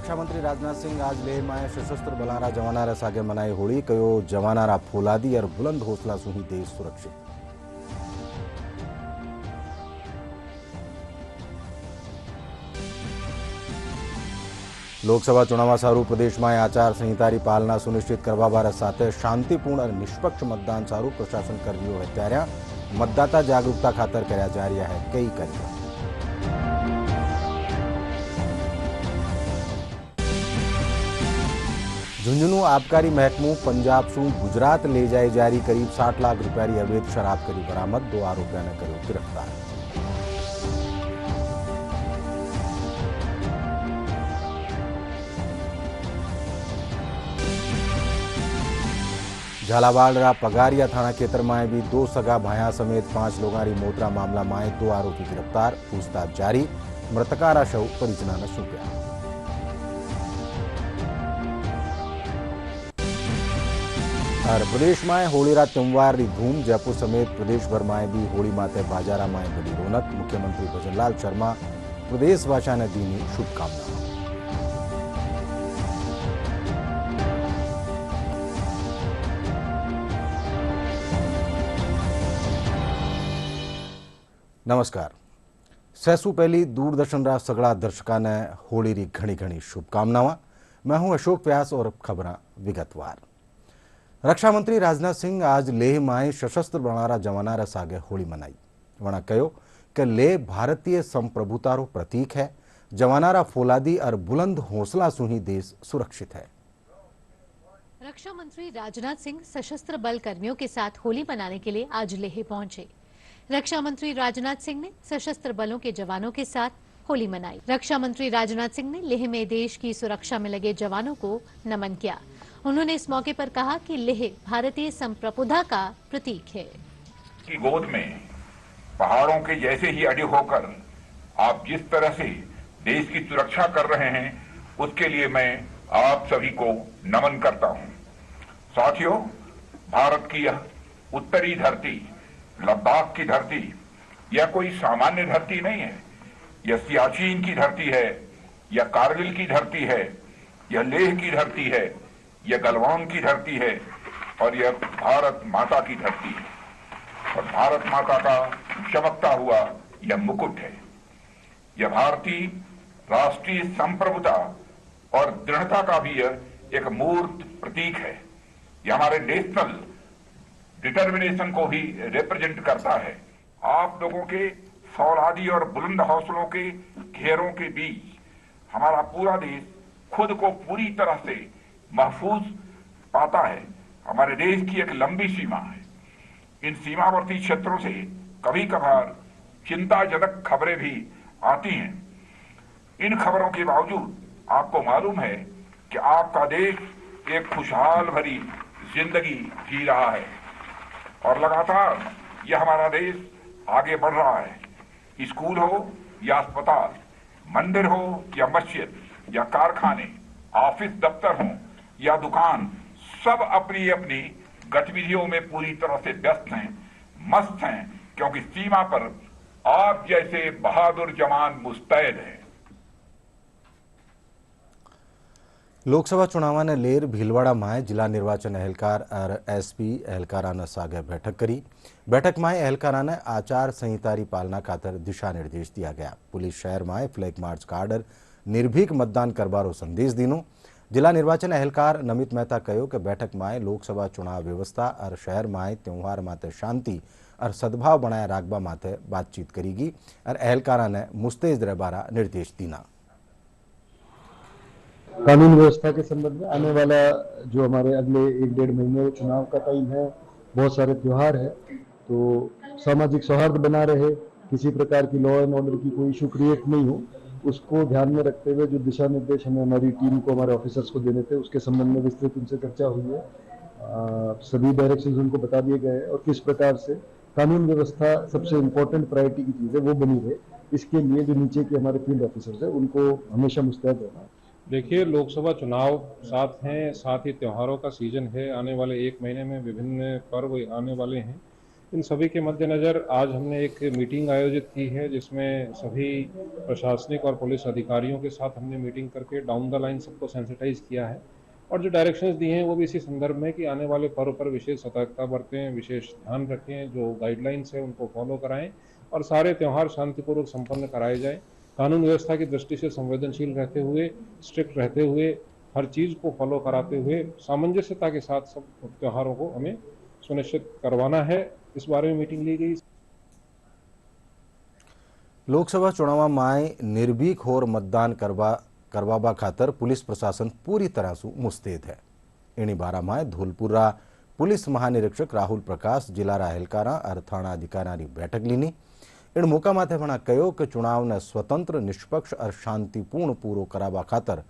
रक्षा मंत्री राजनाथ सिंह आज लेह में सशस्त्र बलारा जवानारा सागे मनाई होली कयो जवानारा फौलादी और बुलंद हौसला सुही देश सुरक्षित। लोकसभा चुनाव सारू प्रदेश में आचार संहिता पालना सुनिश्चित करवा बाबत साथे शांतिपूर्ण और निष्पक्ष मतदान सारू प्रशासन कर रह्यो है त्यारे मतदाता जागरूकता खातर कर्या जा रह्या है कई कार्यक्रम। झुंझुनू आबकारी महकमू पंजाब शू गुजरात ले जाए जारी करीब 60 लाख रुपया की अवैध शराब करी बरामद। 2 आरोपियों ने करो गिरफ्तार। झालावाड़ पगारिया थाना क्षेत्र में भी 2 सगा भाया समेत 5 लोगों की मौत मामला में 2 आरोपी गिरफ्तार। पूछताछ जारी। मृतकारा शव परिजना ने सौंप्या। और प्रदेश में होलीरा त्यौहार की धूम। जयपुर समेत प्रदेश भर में भी होली माते बाजारा में बड़ी रौनक। मुख्यमंत्री भजनलाल शर्मा प्रदेशवासियों ने दी शुभकामनाएं। नमस्कार। सहसू पहली दूरदर्शन रा सगड़ा दर्शकों ने होली री घनी घनी शुभकामनाएं। मैं हूं अशोक व्यास और खबर विगतवार। रक्षा मंत्री राजनाथ सिंह आज लेह में सशस्त्र बलारा जवानारा सागे होली मनाई। वणा कहो कि लेह भारतीय संप्रभुतारो प्रतीक है। जवानारा फौलादी और बुलंद हौसला सुही देश सुरक्षित है। रक्षा मंत्री राजनाथ सिंह सशस्त्र बल कर्मियों के साथ होली मनाने के लिए आज लेह पहुंचे। रक्षा मंत्री राजनाथ सिंह ने सशस्त्र बलों के जवानों के साथ होली मनाई। रक्षा मंत्री राजनाथ सिंह ने लेह में देश की सुरक्षा में लगे जवानों को नमन किया। उन्होंने इस मौके पर कहा कि लेह भारतीय संप्रभुता का प्रतीक है। की गोद में पहाड़ों के जैसे ही अड़े होकर आप जिस तरह से देश की सुरक्षा कर रहे हैं उसके लिए मैं आप सभी को नमन करता हूं। साथियों, भारत की यह उत्तरी धरती, लद्दाख की धरती, यह कोई सामान्य धरती नहीं है। यह सियाचिन की धरती है, यह कारगिल की धरती है, यह लेह की धरती है, यह गलवान की धरती है और यह भारत माता की धरती है। और भारत माता का चमकता हुआ यह मुकुट है। यह भारतीय राष्ट्रीय संप्रभुता और दृढ़ता का भी एक मूर्त प्रतीक है। यह हमारे नेशनल डिटर्मिनेशन को भी रिप्रेजेंट करता है। आप लोगों के फौलादी और बुलंद हौसलों के घेरों के बीच हमारा पूरा देश खुद को पूरी तरह से महफूज पाता है। हमारे देश की एक लंबी सीमा है। इन सीमावर्ती क्षेत्रों से कभी कभार चिंताजनक खबरें भी आती हैं। इन खबरों के बावजूद आपको मालूम है कि आपका देश एक खुशहाल भरी जिंदगी जी रहा है और लगातार यह हमारा देश आगे बढ़ रहा है। स्कूल हो या अस्पताल, मंदिर हो या मस्जिद या कारखाने, ऑफिस दफ्तर हो या दुकान, सब अपनी अपनी गतिविधियों में पूरी तरह से व्यस्त हैं, मस्त हैं, क्योंकि सीमा पर आप जैसे बहादुर जवान मुस्तैद हैं। लोकसभा चुनाव ने लेर भीलवाड़ा में जिला निर्वाचन एहलकार और एसपी एहलकारा ने सागे बैठक करी। बैठक में एहलकारा ने आचार संहिता की पालना खातर दिशा निर्देश दिया गया। पुलिस शहर में फ्लैग मार्च काढ निर्भीक मतदान करवारो संदेश दीनो। जिला निर्वाचन एहलकार नमित मेहता कहो कि बैठक में लोकसभा चुनाव व्यवस्था और शहर में त्यौहार माते शांति और सद्भाव बनाए राखवा माते बातचीत करेगी और एहलकारा ने मुस्तैद रहबारा निर्देश दीना। कानून व्यवस्था के संबंध में आने वाला जो हमारे अगले 1-1.5 महीने चुनाव का टाइम है, बहुत सारे त्योहार है, तो सामाजिक सौहार्द बना रहे, किसी प्रकार की लॉ एंड ऑर्डर की कोई इशू क्रिएट नहीं हो, उसको ध्यान में रखते हुए जो दिशा निर्देश हमें हमारी टीम को, हमारे ऑफिसर्स को देने थे, उसके संबंध में विस्तृत उनसे चर्चा हुई है। सभी डायरेक्शंस उनको बता दिए गए हैं और किस प्रकार से कानून व्यवस्था सबसे इम्पोर्टेंट प्रायोरिटी की चीज़ है वो बनी रहे, इसके लिए जो नीचे के हमारे फील्ड ऑफिसर्स हैं उनको हमेशा मुस्तैद रहना। देखिए, लोकसभा चुनाव साथ हैं, साथ ही त्योहारों का सीजन है। आने वाले 1 महीने में विभिन्न पर्व आने वाले हैं। इन सभी के मद्देनज़र आज हमने एक मीटिंग आयोजित की है, जिसमें सभी प्रशासनिक और पुलिस अधिकारियों के साथ हमने मीटिंग करके डाउन द लाइन सबको सेंसिटाइज किया है और जो डायरेक्शंस दिए हैं वो भी इसी संदर्भ में कि आने वाले पर्व पर विशेष सतर्कता बरतें, विशेष ध्यान रखें, जो गाइडलाइंस है उनको फॉलो कराएं और सारे त्यौहार शांतिपूर्वक संपन्न कराए जाएं। कानून व्यवस्था की दृष्टि से संवेदनशील रहते हुए, स्ट्रिक्ट रहते हुए, हर चीज़ को फॉलो कराते हुए सामंजस्यता के साथ सब त्योहारों को हमें सुनिश्चित करवाना है। इस बारे में मीटिंग ली गई। लोकसभा चुनाव में निर्भीक होर मतदान करवाबा खातर पुलिस प्रशासन पूरी तरह से मुस्तैद है। एनी बारा में धौलपुरा पुलिस महानिरीक्षक राहुल प्रकाश जिला अहलकारा और थाना अधिकारी बैठक लीनी। इन मौका माथे वणा कहो कि चुनाव ने स्वतंत्र, निष्पक्ष और शांतिपूर्ण पूरो करावा खातर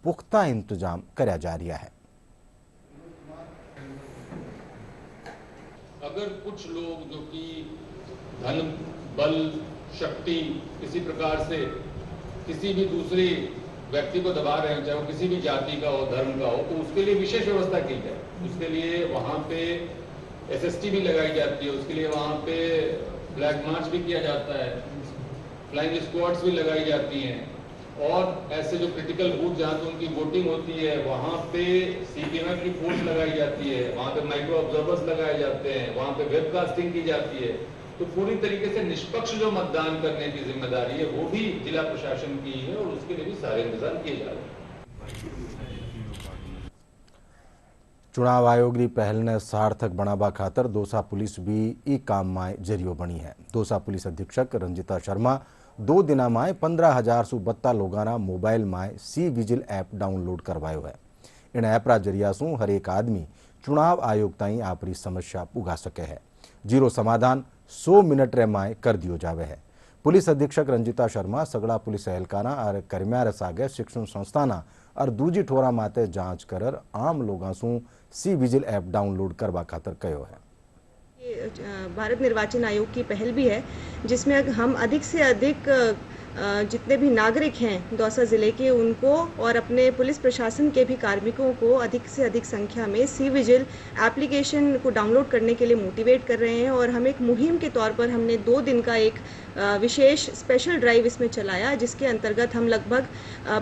पुख्ता इंतजाम कर्या जा रहा है। अगर कुछ लोग जो कि धन, बल, शक्ति किसी प्रकार से किसी भी दूसरे व्यक्ति को दबा रहे हैं, चाहे वो किसी भी जाति का हो, धर्म का हो, तो उसके लिए विशेष व्यवस्था की जाए। उसके लिए वहां पे एसएसटी भी लगाई जाती है, उसके लिए वहां पे फ्लैग मार्च भी किया जाता है, फ्लाइंग स्क्वाड्स भी लगाई जाती हैं और ऐसे जो क्रिटिकल बूथ जहां पे उनकी वोटिंग होती है वहां पे सीपीएमएफ की फोर्स लगाई जाती है, वहां पे माइक्रो ऑब्जर्वर्स लगाए जाते हैं, वहां पे वेबकास्टिंग की जाती है। तो पूरी तरीके से निष्पक्ष जो मतदान करने की जिम्मेदारी है वो भी जिला प्रशासन की है और उसके लिए भी सारे इंतजाम किए जा रहे हैं। चुनाव आयोग की पहल ने सार्थक बनावा खातर दौसा पुलिस भी ई काम में जरियो बनी है। दौसा पुलिस अधीक्षक रंजिता शर्मा 2 दिना में 15,000 सु बत्ता लोगाना मोबाइल में सी विजिल ऐप डाउनलोड करवायो है। इन ऐप रा जरिया सु हर एक आदमी चुनाव आयोग ताई आपरी समस्या पुगा सके है, जीरो समाधान 100 मिनट रे माय कर दियो जावे है। पुलिस अधीक्षक रंजिता शर्मा सगड़ा पुलिस एहलकारा और कर्मिया सागे शिक्षण संस्थाना और दूजी ठोरा माते जांच कर आम लोगों सु सी विजिल ऐप डाउनलोड करवा खातर कहो है। भारत निर्वाचन आयोग की पहल भी है, जिसमें हम अधिक से अधिक जितने भी नागरिक हैं दौसा ज़िले के उनको और अपने पुलिस प्रशासन के भी कार्मिकों को अधिक से अधिक संख्या में सी विजिल एप्लीकेशन को डाउनलोड करने के लिए मोटिवेट कर रहे हैं। और हम एक मुहिम के तौर पर हमने 2 दिन का एक विशेष स्पेशल ड्राइव इसमें चलाया, जिसके अंतर्गत हम लगभग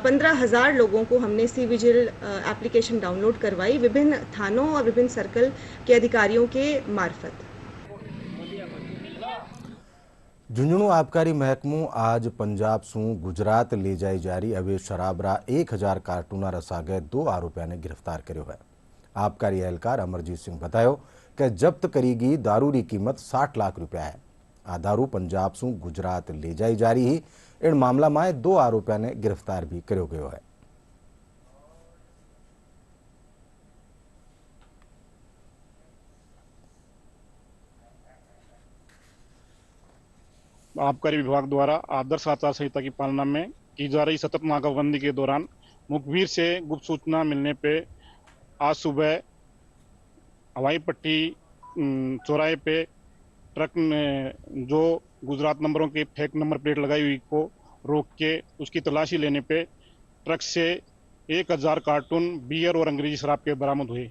15,000 लोगों को हमने सी विजिल एप्लीकेशन डाउनलोड करवाई विभिन्न थानों और विभिन्न सर्कल के अधिकारियों के मार्फत। झुंझुनू आबकारी महकमो आज पंजाब सु गुजरात ले जाई जारी अवैध शराबरा 1000 कार्टूना रसागे 2 आरोपियों ने गिरफ्तार कर्यो है। आबकारी एहलकार अमरजीत सिंह बतायो कि जब्त करी गई दारू की कीमत 60 लाख रुपया है। आ दारू पंजाब सु गुजरात ले जाई जारी ही इन मामला में 2 आरोपियों ने गिरफ्तार भी कर्यो गयो है। आबकारी विभाग द्वारा आदर्श आचार संहिता की पालना में की जा रही सतत नाकाबंदी के दौरान मुखबिर से गुप्त सूचना मिलने पे आज सुबह हवाई पट्टी चौराहे पे ट्रक ने जो गुजरात नंबरों के फेक नंबर प्लेट लगाई हुई को रोक के उसकी तलाशी लेने पे ट्रक से 1000 कार्टून बियर और अंग्रेजी शराब के बरामद हुए।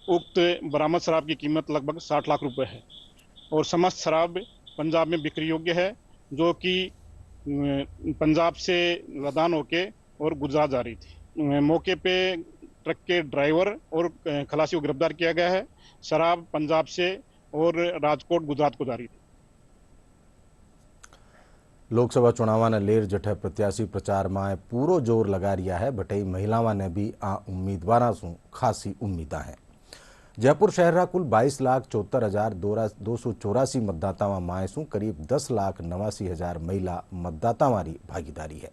उक्त बरामद शराब की कीमत लगभग 60 लाख रुपए है और समस्त शराब पंजाब में बिक्री योग्य है, जो कि पंजाब से लदान होके और गुजरात जा रही थी। मौके पे ट्रक के ड्राइवर और खलासी को गिरफ्तार किया गया है। शराब पंजाब से और राजकोट गुजरात को जा रही थी। लोकसभा चुनाव ने लेर जठे प्रत्याशी प्रचार में पूरो जोर लगा रिया है, बटई महिलाओं ने भी आ उम्मीदवारों सु खासी उम्मीदा है। जयपुर शहर कुल 22,74,284 मतदाताओं में सु करीब 10,89,000 महिला मतदाताओं की भागीदारी है।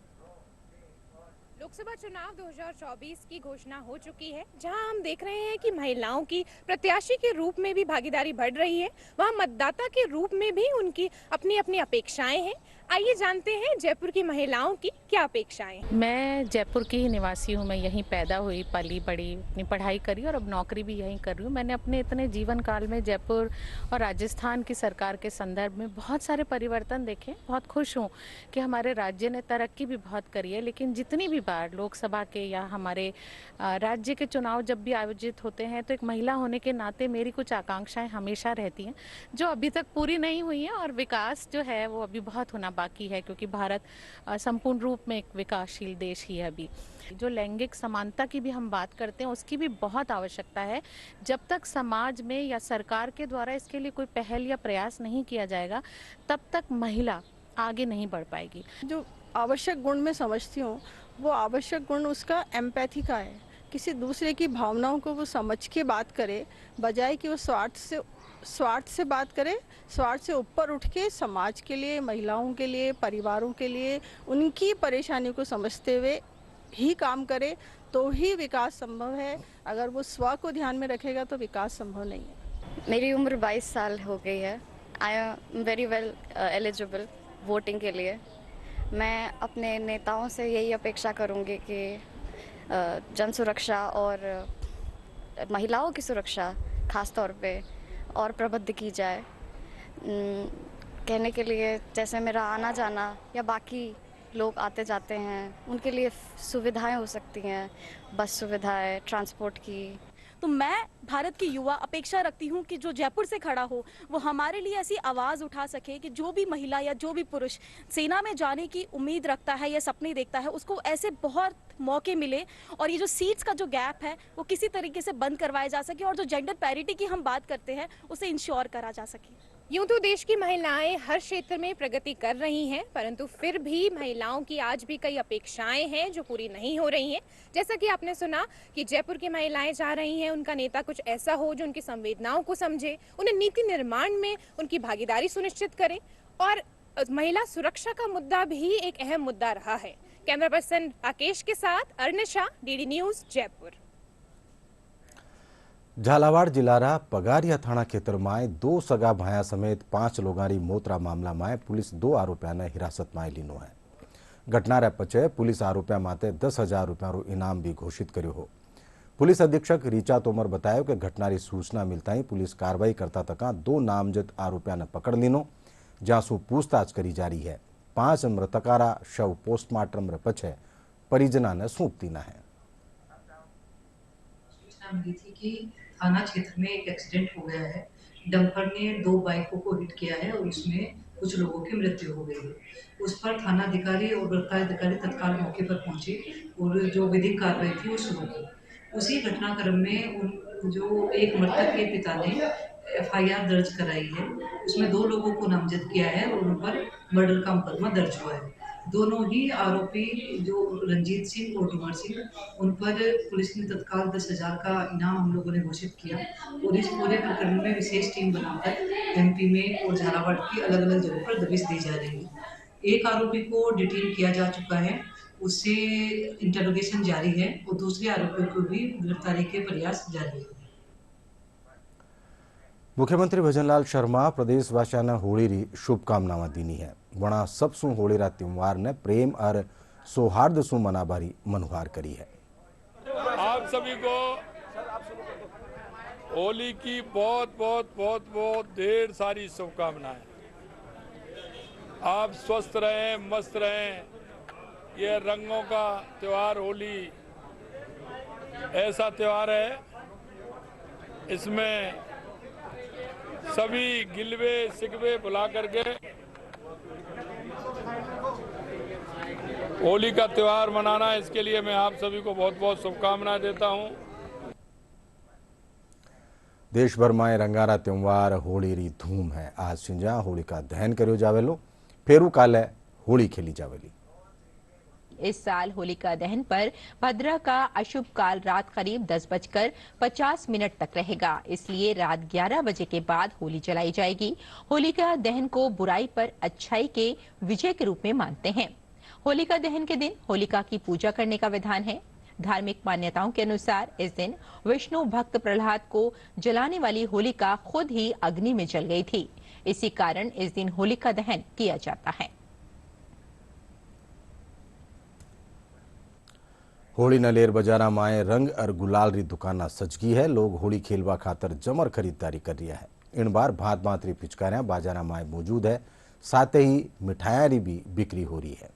लोकसभा चुनाव 2024 की घोषणा हो चुकी है, जहां हम देख रहे हैं कि महिलाओं की प्रत्याशी के रूप में भी भागीदारी बढ़ रही है, वहां मतदाता के रूप में भी उनकी अपनी अपनी अपेक्षाएं हैं। आइए जानते हैं जयपुर की महिलाओं की क्या अपेक्षाएं हैं। मैं जयपुर की ही निवासी हूँ। मैं यहीं पैदा हुई, पली बड़ी, अपनी पढ़ाई करी और अब नौकरी भी यहीं कर रही हूँ। मैंने अपने इतने जीवन काल में जयपुर और राजस्थान की सरकार के संदर्भ में बहुत सारे परिवर्तन देखे। बहुत खुश हूँ कि हमारे राज्य ने तरक्की भी बहुत करी है, लेकिन जितनी भी बात सरकार लोकसभा के या हमारे राज्य के चुनाव जब भी आयोजित होते हैं तो एक महिला होने के नाते मेरी कुछ आकांक्षाएं हमेशा रहती हैं जो अभी तक पूरी नहीं हुई हैं, और विकास जो है वो अभी बहुत होना बाकी है, क्योंकि भारत संपूर्ण रूप में एक विकासशील देश ही है। अभी जो लैंगिक समानता की भी हम बात करते हैं उसकी भी बहुत आवश्यकता है। जब तक समाज में या सरकार के द्वारा इसके लिए कोई पहल या प्रयास नहीं किया जाएगा तब तक महिला आगे नहीं बढ़ पाएगी। जो आवश्यक गुण मैं समझती हूँ वो आवश्यक गुण उसका एम्पैथी का है, किसी दूसरे की भावनाओं को वो समझ के बात करे, बजाय कि वो स्वार्थ से बात करे, स्वार्थ से ऊपर उठ के समाज के लिए, महिलाओं के लिए, परिवारों के लिए उनकी परेशानियों को समझते हुए ही काम करे तो ही विकास संभव है। अगर वो स्व को ध्यान में रखेगा तो विकास संभव नहीं है। मेरी उम्र 22 साल हो गई है। I am very well eligible voting के लिए। मैं अपने नेताओं से यही अपेक्षा करूंगी कि जन सुरक्षा और महिलाओं की सुरक्षा खास तौर पे और प्रबुद्ध की जाए। कहने के लिए जैसे मेरा आना जाना या बाकी लोग आते जाते हैं उनके लिए सुविधाएं हो सकती हैं, बस सुविधाएं, ट्रांसपोर्ट की। तो मैं भारत की युवा अपेक्षा रखती हूँ कि जो जयपुर से खड़ा हो वो हमारे लिए ऐसी आवाज़ उठा सके कि जो भी महिला या जो भी पुरुष सेना में जाने की उम्मीद रखता है या सपने देखता है उसको ऐसे बहुत मौके मिले और ये जो सीट्स का जो गैप है वो किसी तरीके से बंद करवाया जा सके और जो जेंडर पैरिटी की हम बात करते हैं उसे इंश्योर करा जा सके। यूं तो देश की महिलाएं हर क्षेत्र में प्रगति कर रही हैं, परंतु फिर भी महिलाओं की आज भी कई अपेक्षाएं हैं जो पूरी नहीं हो रही हैं। जैसा कि आपने सुना कि जयपुर की महिलाएं चाह रही हैं उनका नेता कुछ ऐसा हो जो उनकी संवेदनाओं को समझे, उन्हें नीति निर्माण में उनकी भागीदारी सुनिश्चित करे, और महिला सुरक्षा का मुद्दा भी एक अहम मुद्दा रहा है। कैमरा पर्सन राकेश के साथ अर्निशा, डीडी न्यूज, जयपुर। झालावाड़ जिलारा पगारिया थाना क्षेत्र में 2 सगा भाया समेत 5 लोगारी मोतरा मामला में पुलिस 2 आरोपियों ने हिरासत में लीनो है। घटना रे पछे पुलिस आरोपियों माते 10,000 रुपया इनाम भी घोषित कर्यो हो। पुलिस अधीक्षक ऋचा तोमर बताया कि घटना की सूचना मिलता ही पुलिस कार्रवाई करता तक 2 नामजद आरोपियों ने पकड़ लीनो, जहाँ पूछताछ करी जा रही है। 5 मृतकारा शव पोस्टमार्टम रे पछे परिजना ने सौंप दीना है। सूचना मिली थी कि थाना क्षेत्र में एक एक्सीडेंट हो गया है। डंपर ने 2 बाइकों को हिट किया है और उसमें कुछ लोगों की मृत्यु हो गई है। उस पर थाना अधिकारी और वरिष्ठ अधिकारी तत्काल मौके पर पहुंचे और जो विधिक कार्रवाई थी वो शुरू की। उसी घटनाक्रम में जो एक मृतक के पिता ने FIR दर्ज कराई है, उसमें 2 लोगों को नामजद किया है और उन पर मर्डर का मुकदमा दर्ज हुआ है। दोनों ही आरोपी जो रंजीत सिंह और डूमर सिंह, उन पर पुलिस ने तत्काल 10,000 का इनाम हम लोगों ने घोषित किया और इस पूरे प्रकरण में विशेष टीम बनाकर MP में और झालावाड़ की अलग अलग जगहों पर दबिश दी जा रही है। एक आरोपी को डिटेन किया जा चुका है, उससे इंटरोगेशन जारी है और दूसरे आरोपियों को भी गिरफ्तारी के प्रयास जारी है। मुख्यमंत्री भजनलाल शर्मा प्रदेशवासियों ने होली री शुभकामनाएं दीनी है। वणा सबसू होली रा त्योहार ने प्रेम और सौहार्द सु मनाबारी मनुहार करी है। आप सभी को होली की बहुत बहुत बहुत बहुत ढेर सारी शुभकामनाएं। आप स्वस्थ रहें, मस्त रहें। ये रंगों का त्योहार होली ऐसा त्योहार है, इसमें सभी गिलवे शिकवे भुला करके होली का त्योहार मनाना, इसके लिए मैं आप सभी को बहुत बहुत शुभकामनाएं देता हूं। देश भर में रंगारा त्योहार होली री धूम है। आज सिंजा होली का दहन कर्यो जावेलो, फेरू काले होली खेली जावेली। इस साल होलिका दहन पर भद्रा का अशुभ काल रात करीब 10:50 तक रहेगा, इसलिए रात 11 बजे के बाद होली जलाई जाएगी। होलिका दहन को बुराई पर अच्छाई के विजय के रूप में मानते हैं। होलिका दहन के दिन होलिका की पूजा करने का विधान है। धार्मिक मान्यताओं के अनुसार इस दिन विष्णु भक्त प्रहलाद को जलाने वाली होलिका खुद ही अग्नि में जल गई थी। इसी कारण इस दिन होलिका दहन किया जाता है। होली नलेर बाजारा में रंग और गुलाल री दुकाना सजगी है। लोग होली खेलवा खातर जमर खरीदारी कर रहा है। इन बार भात भात री पिचकारियां बाजारा में मौजूद है, साथ ही मिठाइयां री भी बिक्री हो रही है।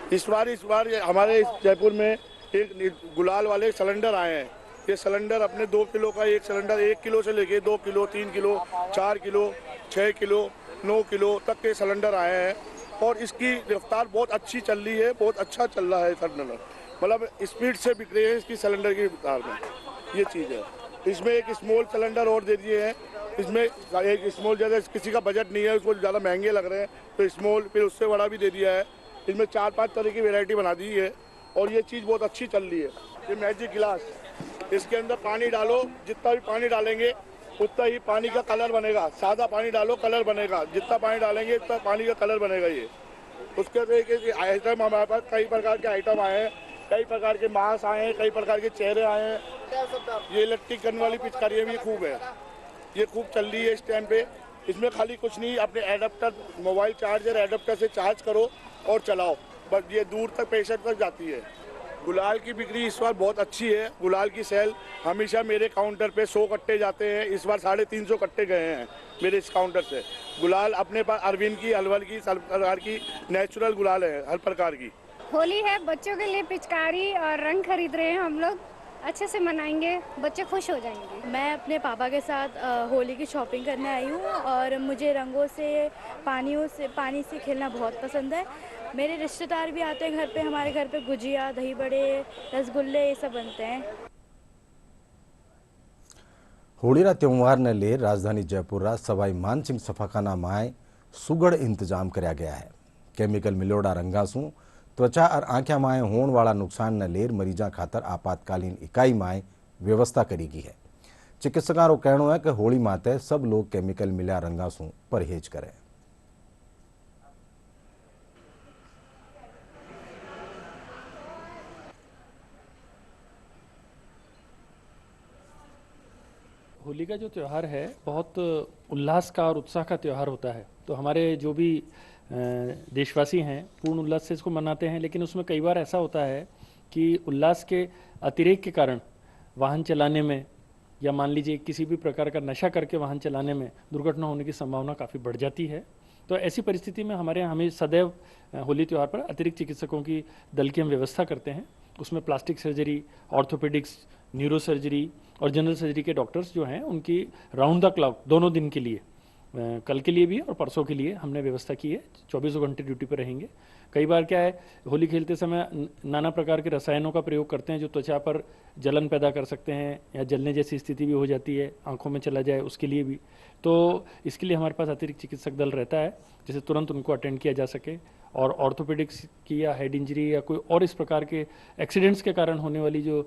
इस बार हमारे इस जयपुर में एक गुलाल वाले सिलेंडर आए हैं। ये सिलेंडर अपने 2 किलो का एक सिलेंडर 1 किलो से लेके 2 kilo, 3 kilo, 4 kilo, 6 kilo, 9 kilo तक के सिलेंडर आए हैं और इसकी रफ्तार बहुत अच्छी चल रही है, बहुत अच्छा चल रहा है सिलेंडर, मतलब स्पीड से बिक रही है इसकी सिलेंडर की रफ्तार में, ये चीज़ है। इसमें एक स्मॉल सिलेंडर और दे दिए हैं, इसमें एक स्मॉल, जैसे किसी का बजट नहीं है, उसको ज़्यादा महंगे लग रहे हैं तो स्मॉल, फिर उससे बड़ा भी दे दिया है। इसमें 4-5 तरह की वैरायटी बना दी है और ये चीज़ बहुत अच्छी चल रही है। ये मैजिक गिलास, इसके अंदर पानी डालो, जितना भी पानी डालेंगे उतना ही पानी का कलर बनेगा। सादा पानी डालो कलर बनेगा, जितना पानी डालेंगे उतना पानी का कलर बनेगा। ये उसके एक आइटम हमारे पास कई प्रकार के आइटम आए हैं, कई प्रकार के मांस आए हैं, कई प्रकार के चेहरे आए हैं। ये इलेक्ट्रिक गन वाली पिचकारियाँ भी खूब है, ये खूब चल रही है इस टाइम पे। इसमें खाली कुछ नहीं, अपने एडाप्टर, मोबाइल चार्जर एडाप्टर से चार्ज करो और चलाओ, बस ये दूर तक पेशेंट तक जाती है। गुलाल की बिक्री इस बार बहुत अच्छी है। गुलाल की सेल हमेशा मेरे काउंटर पे 100 कट्टे जाते हैं, इस बार 350 कट्टे गए हैं मेरे इस काउंटर से। गुलाल अपने पास अरविंद की, अलवर की, सब प्रकार की नेचुरल गुलाल है, हर प्रकार की। होली है, बच्चों के लिए पिचकारी और रंग खरीद रहे हैं हम लोग, अच्छे से मनाएंगे, बच्चे खुश हो जाएंगे। मैं अपने पापा के साथ होली की शॉपिंग करने आई हूँ और मुझे रंगों से, पानी से खेलना बहुत पसंद है। मेरे रिश्तेदार भी आते हैं घर पे, हमारे घर पे गुजिया, दही बड़े, रसगुल्ले ये सब बनते हैं। होळीरा त्यौहार ने लेर राजधानी जयपुर सवाई मानसिंह सफाखाना में सुगड़ इंतजाम कराया गया है। केमिकल मिलोड़ा रंगासू त्वचा और आंख्या में होने वाला नुकसान ने लेर मरीजा खातर आपातकालीन इकाई में व्यवस्था करी गई है। चिकित्सकों का कहना है कि होली माते सब लोग केमिकल मिल्या रंगासू परहेज करें। होली का जो त्यौहार है बहुत उल्लास का और उत्साह का त्यौहार होता है, तो हमारे जो भी देशवासी हैं पूर्ण उल्लास से इसको मनाते हैं। लेकिन उसमें कई बार ऐसा होता है कि उल्लास के अतिरेक के कारण वाहन चलाने में या मान लीजिए किसी भी प्रकार का नशा करके वाहन चलाने में दुर्घटना होने की संभावना काफ़ी बढ़ जाती है। तो ऐसी परिस्थिति में हमें सदैव होली त्यौहार पर अतिरिक्त चिकित्सकों की दल की हम व्यवस्था करते हैं। उसमें plastic surgery, orthopaedics, neuro surgery और जनरल सर्जरी के डॉक्टर्स जो हैं उनकी राउंड द क्लॉक दोनों दिन के लिए, कल के लिए भी और परसों के लिए हमने व्यवस्था की है। 24 घंटे ड्यूटी पर रहेंगे। कई बार क्या है, होली खेलते समय नाना प्रकार के रसायनों का प्रयोग करते हैं जो त्वचा पर जलन पैदा कर सकते हैं या जलने जैसी स्थिति भी हो जाती है, आंखों में चला जाए उसके लिए भी। तो इसके लिए हमारे पास अतिरिक्त चिकित्सक दल रहता है जिससे तुरंत उनको अटेंड किया जा सके। और ऑर्थोपेडिक्स की या हेड इंजरी या कोई और इस प्रकार के एक्सीडेंट्स के कारण होने वाली जो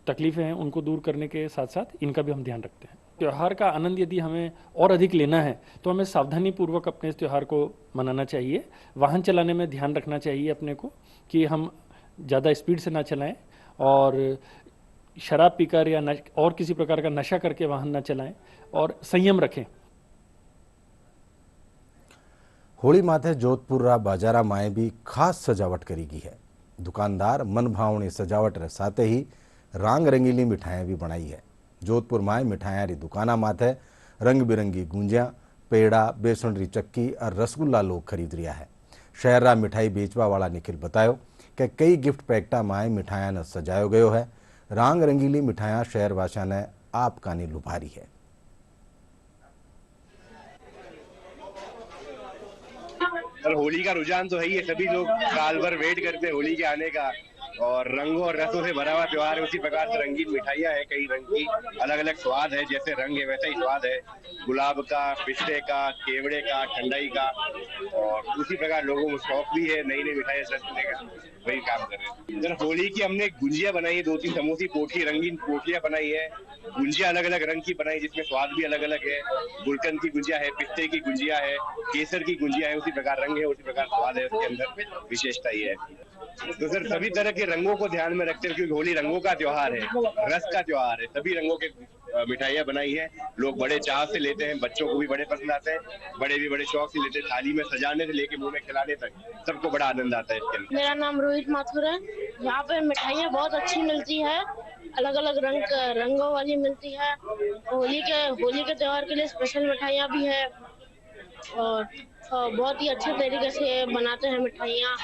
तकलीफ़ें हैं उनको दूर करने के साथ साथ इनका भी हम ध्यान रखते हैं। त्यौहार का आनंद यदि हमें और अधिक लेना है तो हमें सावधानी पूर्वक अपने इस त्यौहार को मनाना चाहिए। वाहन चलाने में ध्यान रखना चाहिए अपने को कि हम ज़्यादा स्पीड से ना चलाएं और शराब पीकर या और किसी प्रकार का नशा करके वाहन ना चलाएं और संयम रखें। होली माथे जोधपुर बाजारा में भी खास सजावट करी गई है। दुकानदार मन भावनी सजावट रे साथ ही रंग रंगीली मिठाइयाँ भी बनाई है। जोधपुर में मिठाइयाँ री दुकाना माथे रंग बिरंगी गूंजिया, पेड़ा, बेसन री चक्की और रसगुल्ला लोग खरीद रिया है। शहर रा मिठाई बेचवा वाला निखिल बतायो कि कई गिफ्ट पैकेटा में मिठाइयाँ ने सजायो गयो है। रंग रंगीली मिठाइयाँ शहरवासियों ने आप कानी लुभारी है। और होली का रुझान तो है ही है, सभी लोग साल भर वेट करते हैं होली के आने का और रंगों और रसों से भरा हुआ त्योहार है। उसी प्रकार से रंगीन मिठाइयाँ हैं, कई रंग की, अलग अलग स्वाद है। जैसे रंग है वैसा ही स्वाद है, गुलाब का, पिस्ते का, केवड़े का, ठंडाई का। और उसी प्रकार लोगों को शौक भी है नई नई मिठाइयाँ रखने का, वही काम कर रहे हैं। इधर होली की हमने गुंजिया बनाई है, 2-3 समोसी पोटली, रंगीन पोटलियाँ बनाई है। गुंजिया अलग अलग रंग की बनाई जिसमें स्वाद भी अलग अलग है। गुलकंद की गुंजिया है, पिस्ते की गुंजिया है, केसर की गुंजिया है। उसी प्रकार रंग है, उसी प्रकार स्वाद है, उसके अंदर विशेषता ही है। तो सर सभी तरह के रंगों को ध्यान में रखते हैं क्योंकि होली रंगों का त्योहार है, रस का त्योहार है। सभी रंगों के मिठाइयाँ बनाई है, लोग बड़े चाव से लेते हैं, बच्चों को भी बड़े पसंद आते हैं, बड़े भी बड़े शौक से लेते हैं। थाली में सजाने से लेके मुंह में खिलाने तक सबको बड़ा आनंद आता है इसके अंदर। मेरा नाम रोहित माथुर है। यहाँ पे मिठाइयाँ बहुत अच्छी मिलती है, अलग अलग रंगों वाली मिलती है। होली के त्योहार के लिए स्पेशल मिठाइयाँ भी है और बहुत ही अच्छे तरीके से बनाते हैं मिठाइयाँ।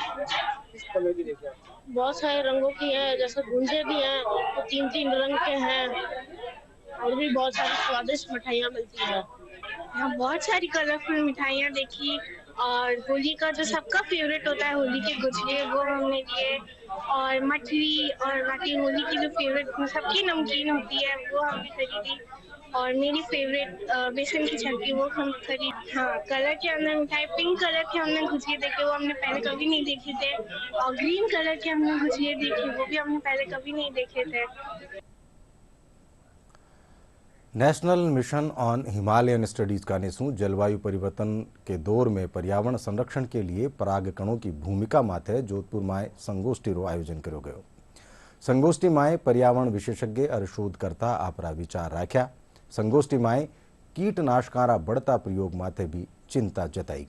बहुत सारे रंगों की है, जैसे गुंजे भी हैं तो 3-3 रंग के हैं और भी बहुत सारी स्वादिष्ट मिठाइयाँ मिलती है। यहाँ बहुत सारी कलरफुल मिठाइयाँ देखी और होली का जो सबका फेवरेट होता है होली के गुजिये वो हमने लिए और मठरी और बाकी होली की जो फेवरेट सबकी नमकीन होती है वो हमने खरीदी और मेरी फेवरेट बेसन की छलकी वो हम खरीद। हाँ, कलर के अंदर मिठाई पिंक कलर के हमने गुजिये देखे, वो हमने पहले कभी नहीं देखे थे और ग्रीन कलर के हमने गुजिये देखे, वो भी हमने पहले कभी नहीं देखे थे। National mission on Himalayan studies का नेसू जलवायु परिवर्तन के दौर में पर्यावरण संरक्षण के लिए परागकणों की भूमिका माथे जोधपुर में संगोष्ठी आयोजन करो गयो। संगोष्ठी में पर्यावरण विशेषज्ञ और शोधकर्ता आपरा विचार राख्या। संगोष्ठी में कीटनाशकारा बढ़ता प्रयोग माथे भी चिंता जताई।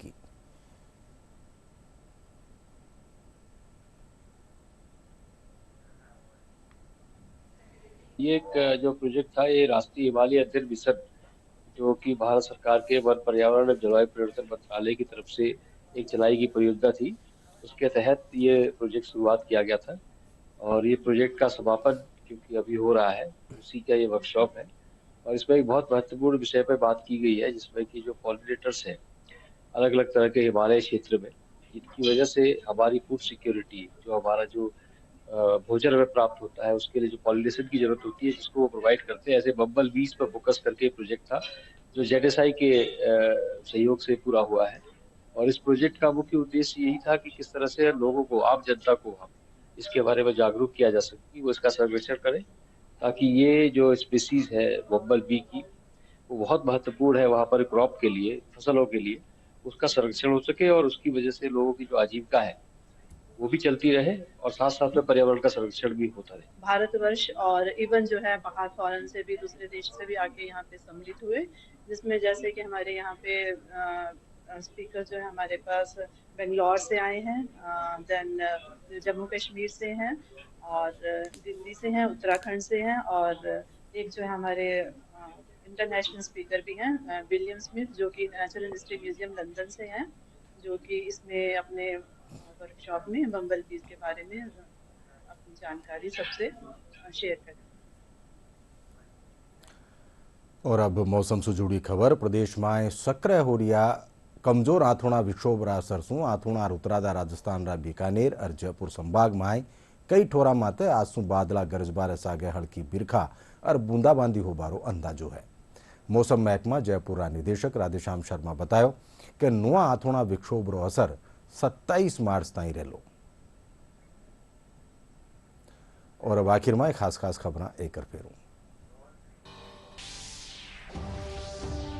ये एक जो प्रोजेक्ट था ये राष्ट्रीय हिमालय अध्ययन मिशन जो कि भारत सरकार के वन पर्यावरण और जलवायु परिवर्तन मंत्रालय की तरफ से एक चलाई गई परियोजना थी। उसके तहत ये प्रोजेक्ट शुरुआत किया गया था और ये प्रोजेक्ट का समापन क्योंकि अभी हो रहा है उसी का ये वर्कशॉप है और इसमें एक बहुत महत्वपूर्ण विषय पर बात की गई है जिसमें कि जो पॉलिनेटर्स हैं अलग अलग तरह के हिमालय क्षेत्र में, जिनकी वजह से हमारी फूड सिक्योरिटी जो हमारा जो भोजन हमें प्राप्त होता है उसके लिए जो पॉलिनेशन की जरूरत होती है जिसको वो प्रोवाइड करते हैं। ऐसे बम्बल बीज पर फोकस करके प्रोजेक्ट था जो ZSI के सहयोग से पूरा हुआ है और इस प्रोजेक्ट का मुख्य उद्देश्य यही था कि किस तरह से लोगों को, आम जनता को हम इसके बारे में जागरूक किया जा सके, वो इसका संरक्षण करें ताकि ये जो स्पीसीज है बम्बल बी की वो बहुत महत्वपूर्ण है वहाँ पर क्रॉप के लिए, फसलों के लिए, उसका संरक्षण हो सके और उसकी वजह से लोगों की जो आजीविका है वो भी चलती रहे और साथ साथ में पर्यावरण का संरक्षण भी होता रहे। भारतवर्ष और इवन जो है बाहर फॉरेन से भी, दूसरे देश से भी आके यहाँ पे सम्मिलित हुए, जिसमें जैसे कि हमारे यहाँ पे स्पीकर जो है हमारे पास बेंगलोर से आए हैं, देन जम्मू कश्मीर से हैं और दिल्ली से हैं, उत्तराखंड से हैं और एक जो है हमारे इंटरनेशनल स्पीकर भी हैं विलियम स्मिथ जो कि नेचुरल हिस्ट्री म्यूजियम लंदन से हैं, जो कि इसमें अपने वर्कशॉप में बम्बल बीज के बारे में अपनी जानकारी सबसे शेयर करें। और अब मौसम से जुड़ी खबर। प्रदेश में सक्रिय हो रहा कमजोर आथोड़ा विक्षोभ रा सरसों आथोड़ा उतरादा राजस्थान रा बीकानेर और जयपुर संभाग में कई ठोरा माते आज सु बादला गरजबार सागे हल्की बिरखा और बूंदाबांदी होबारो अंदाजो है। मौसम महकमा जयपुर रा निदेशक राधेश्याम शर्मा बतायो कि नुआ आथोड़ा विक्षोभ रो असर 27 मार्च ताई रेलो। और अब आखिर में खास खबर एक फेरू।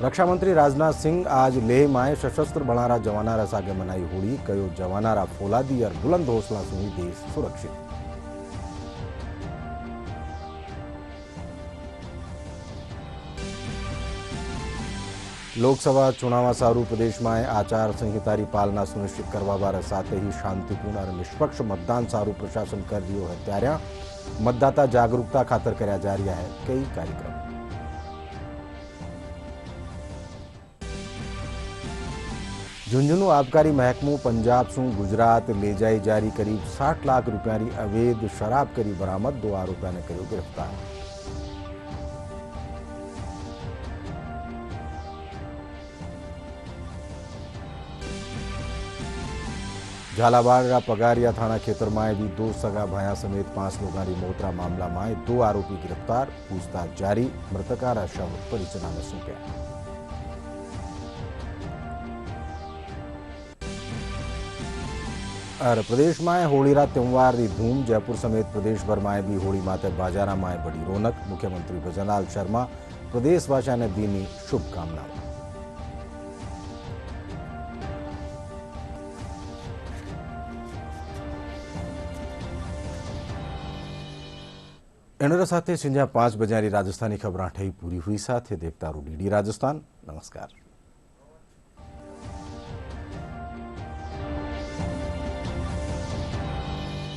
रक्षा मंत्री राजनाथ सिंह आज लेह में सशस्त्र बणारा जवानारा सागे मनाई होली कयो जवानारा फौलादी और बुलंद हौसला सुनी देश सुरक्षित। लोकसभा चुनाव सारू प्रदेश में आचार संहिता की पालना सुनिश्चित करवा बारे साथ ही शांतिपूर्ण और निष्पक्ष मतदान सारू प्रशासन कर दियो है त्यारे मतदाता जागरूकता खातर कर्या जा रहा है कई कार्यक्रम। झुंझुनू आबकारी महकमो पंजाब सु गुजरात ले जाई जारी करीब 60 लाख रुपया की अवैध शराब करी बरामद, 2 आरोपियों ने करो गिरफ्तार। झालावाड़ पगारिया थाना क्षेत्र में भी 2 सगा भाया समेत 5 लोगों की मौत मामला में 2 आरोपी गिरफ्तार, पूछताछ जारी। मृतकारा शव परिचना में सौंप्या। और प्रदेश में होलीरा त्यौहार की धूम, जयपुर समेत प्रदेश भर में भी होली माते बाजारा में बड़ी रौनक। मुख्यमंत्री भजनलाल शर्मा प्रदेशवासियों ने दी शुभकामनाएं। एनोरा साथे संजा 5 बजे राजस्थानी खबर ठई पूरी हुई। साथ देखता रहो DD राजस्थान। नमस्कार।